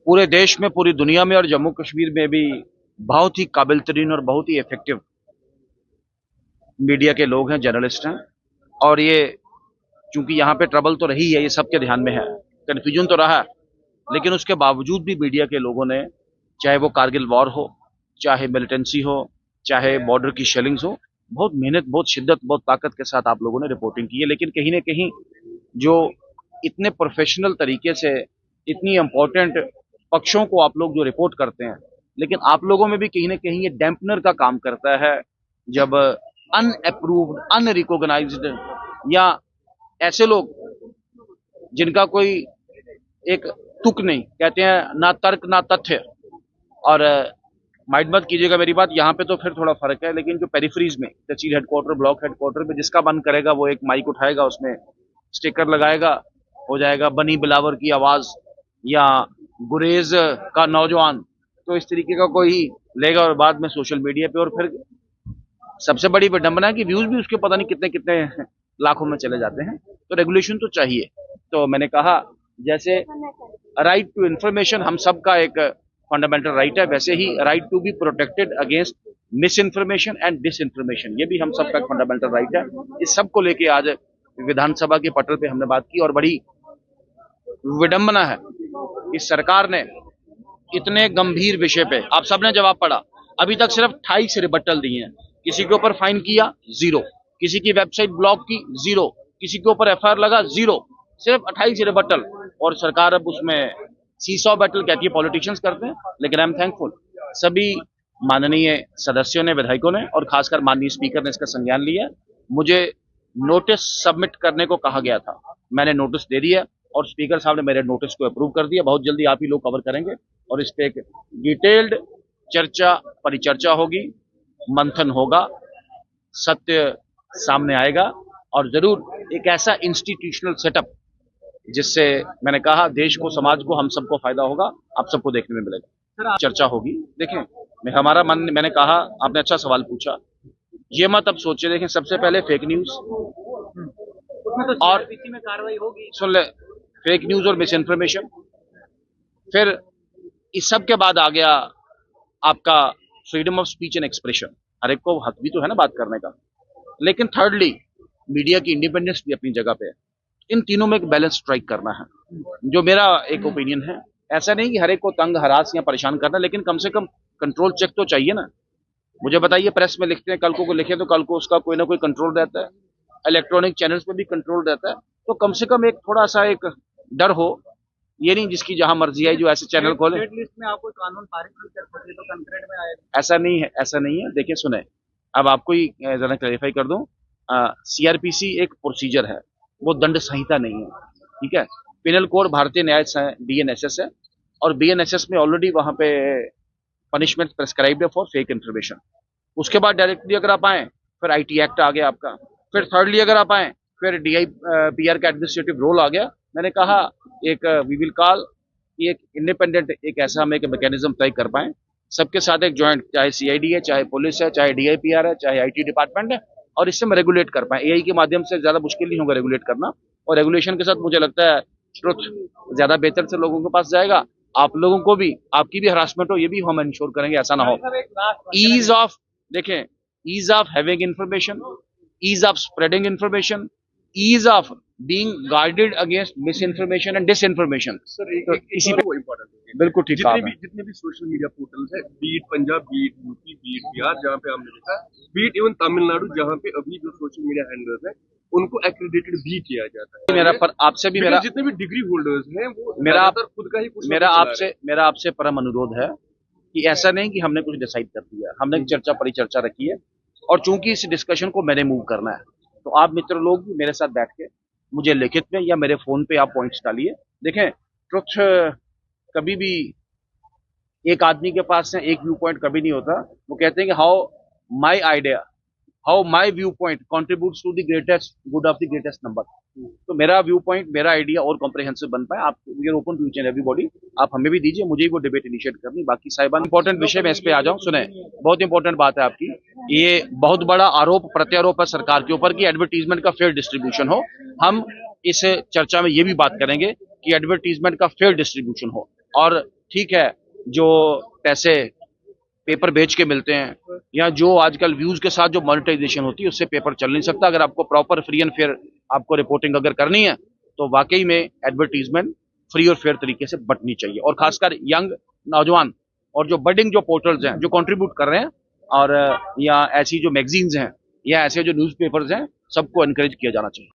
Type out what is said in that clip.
पूरे देश में, पूरी दुनिया में और जम्मू कश्मीर में भी बहुत ही काबिल तरीन और बहुत ही इफेक्टिव मीडिया के लोग हैं, जर्नलिस्ट हैं। और ये चूंकि यहाँ पे ट्रबल तो रही है, ये सबके ध्यान में है, कन्फ्यूजन तो रहा है, लेकिन उसके बावजूद भी मीडिया के लोगों ने, चाहे वो कारगिल वॉर हो, चाहे मिलिटेंसी हो, चाहे बॉर्डर की शेलिंग्स हो, बहुत मेहनत, बहुत शिद्दत, बहुत ताकत के साथ आप लोगों ने रिपोर्टिंग की है। लेकिन कहीं ना कहीं जो इतने प्रोफेशनल तरीके से इतनी इंपॉर्टेंट पक्षों को आप लोग जो रिपोर्ट करते हैं, लेकिन आप लोगों में भी कहीं ना कहीं ये डैम्पनर का काम करता है जब अनअप्रूव्ड, अनरिकॉग्नाइज्ड या ऐसे लोग जिनका कोई एक तुक नहीं, कहते हैं ना तर्क ना तथ्य। और माइंड मत कीजिएगा मेरी बात, यहाँ पे तो फिर थोड़ा फर्क है, लेकिन जो पेरिफरीज में, तहसील हेडक्वार्टर, ब्लॉक हेडक्वार्टर में जिसका मन करेगा वो एक माइक उठाएगा, उसमें स्टिकर लगाएगा, हो जाएगा बनी बिलावर की आवाज या गुरेज का नौजवान, तो इस तरीके का कोई लेगा और बाद में सोशल मीडिया पे, और फिर सबसे बड़ी विडंबना है कि व्यूज भी उसके पता नहीं कितने कितने लाखों में चले जाते हैं। तो रेगुलेशन तो चाहिए। तो मैंने कहा, जैसे राइट टू इंफॉर्मेशन हम सबका एक फंडामेंटल राइट है, वैसे ही right to be protected against misinformation and disinformation, ये भी हम सबका एक फंडामेंटल राइट है। इस सब को लेके आज विधानसभा के पटल पे हमने बात की, और बड़ी विडंबना है कि सरकार ने इतने गंभीर विषय पे, आप सबने जवाब पढ़ा, अभी तक सिर्फ 28 रिबट्टल दिए हैं। किसी के ऊपर फाइन किया, जीरो। किसी की वेबसाइट ब्लॉक की, जीरो। किसी के ऊपर एफआईआर लगा, जीरो। सिर्फ 28 रिबट्टल। और सरकार अब उसमें सीसॉ बैटल कहती है, पॉलिटिशियंस करते हैं। लेकिन आई एम थैंकफुल, सभी माननीय सदस्यों ने, विधायकों ने, और खासकर माननीय स्पीकर ने इसका संज्ञान लिया। मुझे नोटिस सबमिट करने को कहा गया था, मैंने नोटिस दे दिया और स्पीकर साहब ने मेरे नोटिस को अप्रूव कर दिया। बहुत जल्दी आप ही लोग कवर करेंगे और इस पे एक डिटेल्ड चर्चा, परिचर्चा होगी, मंथन होगा, सत्य सामने आएगा, और जरूर एक ऐसा इंस्टीट्यूशनल सेटअप जिससे, मैंने कहा, देश को, समाज को, हम सबको फायदा होगा, आप सबको देखने में मिलेगा। चर्चा होगी। देखें, हमारा मन, मैंने कहा, आपने अच्छा सवाल पूछा, ये मत अब सोचे, देखें, सबसे पहले फेक न्यूज और में कार्रवाई होगी, सुन ले, फेक न्यूज और मिस इन्फॉर्मेशन, फिर इस सब के बाद आ गया आपका freedom of speech and expression, हर एक को हक भी तो है ना बात करने का। लेकिन थर्डली, मीडिया की इंडिपेंडेंस भी अपनी जगह पे है। इन तीनों में एक बैलेंस स्ट्राइक करना है, जो मेरा एक ओपिनियन है। ऐसा नहीं कि हर एक को तंग, हरास या परेशान करना, लेकिन कम से कम कंट्रोल चेक तो चाहिए ना। मुझे बताइए, प्रेस में लिखते हैं, कल को लिखे तो कल को उसका कोई ना कोई कंट्रोल रहता है, इलेक्ट्रॉनिक चैनल्स पे भी कंट्रोल रहता है। तो कम से कम एक थोड़ा सा एक डर हो, ये नहीं जिसकी जहां मर्जी आई जो ऐसे चैनल खोले। लिस्ट में आप कोई कानून पारित नहीं कर सकते तो कंक्रीट में आएगा, ऐसा नहीं है, ऐसा नहीं है। देखिए, सुने, अब आपको ही जरा क्लैरिफाई कर दूं, सीआरपीसी एक प्रोसीजर है, वो दंड संहिता नहीं है, ठीक है। पिनल कोड भारतीय न्याय बीएनएसएस है, और बीएनएसएस में ऑलरेडी वहां पे पनिशमेंट प्रेस्क्राइब्ड है फॉर फेक इन्फॉर्मेशन। उसके बाद डायरेक्टली अगर आप आए, फिर आईटी एक्ट आ गया आपका, फिर थर्डली अगर आप आए, फिर डीआई पीआर का एडमिनिस्ट्रेटिव रोल आ गया। मैंने कहा, एक वी विल कॉल, एक इंडिपेंडेंट, एक ऐसा हम एक मैकेनिज्म तय कर पाए सबके साथ, एक ज्वाइंट, चाहे सीआईडी है, चाहे पुलिस है, चाहे डीआईपीआर है, चाहे आईटी डिपार्टमेंट है, और इससे हम रेगुलेट कर पाए। एआई के माध्यम से ज्यादा मुश्किल नहीं होगा रेगुलेट करना, और रेगुलेशन के साथ मुझे लगता है ट्रुथ ज्यादा बेहतर से लोगों के पास जाएगा। आप लोगों को भी, आपकी भी हरासमेंट हो, ये भी हम इंश्योर करेंगे, ऐसा ना हो। ईज ऑफ, देखें, ease of having information, ease of spreading information, ease of being guided against misinformation and disinformation. तो इसी पे इम्पोर्टेंट है, बिल्कुल ठीक है। जितने भी सोशल मीडिया पोर्टल्स है, beat Punjab, beat UP, beat Bihar, जहाँ पे हमने देखा, बीट इवन तमिलनाडु, जहाँ पे अभी जो सोशल मीडिया हैंडलर्स है उनको एक्रेडिटेड भी किया जाता है। मेरा पर आपसे भी, मेरा जितने भी डिग्री होल्डर्स हैं वो मेरा खुद का ही कुछ मेरा आपसे परम अनुरोध है कि ऐसा नहीं कि हमने कुछ डिसाइड कर दिया, हमने एक चर्चा परिचर्चा रखी है, और चूंकि इस डिस्कशन को मैंने मूव करना है, तो आप मित्र लोग भी मेरे साथ बैठ के मुझे लिखित में या मेरे फोन पे आप पॉइंट्स डालिए। देखें, ट्रुथ कभी भी एक आदमी के पास है, एक व्यू पॉइंट कभी नहीं होता। वो कहते हैं कि how my idea, how my view point contribute to the greatest good of the greatest number. तो मेरा व्यू पॉइंट, मेरा आइडिया और कॉम्प्रिहेंसिव बन पाए, आप we are open to each and everybody. आप हमें भी दीजिए, मुझे वो डिबेट इनिशिएट करनी। बाकी साहिबान, इंपॉर्टेंट विषय में इस पे आ जाऊं, सुने, बहुत इंपॉर्टेंट बात है आपकी। ये बहुत बड़ा आरोप प्रत्यारोप है सरकार के ऊपर कि एडवर्टीजमेंट का फेयर डिस्ट्रीब्यूशन हो। हम इस चर्चा में ये भी बात करेंगे कि एडवर्टीजमेंट का फेयर डिस्ट्रीब्यूशन हो, और ठीक है जो पैसे पेपर बेच के मिलते हैं या जो आजकल व्यूज के साथ जो मोनेटाइजेशन होती है उससे पेपर चल नहीं सकता। अगर आपको प्रॉपर फ्री एंड फेयर आपको रिपोर्टिंग अगर करनी है तो वाकई में एडवर्टीजमेंट फ्री और फेयर तरीके से बंटनी चाहिए, और खासकर यंग नौजवान और जो बडिंग जो पोर्टल्स हैं जो कंट्रीब्यूट कर रहे हैं और या ऐसी जो मैगजीन्स हैं या ऐसे जो न्यूज़पेपर्स हैं सबको एनकरेज किया जाना चाहिए।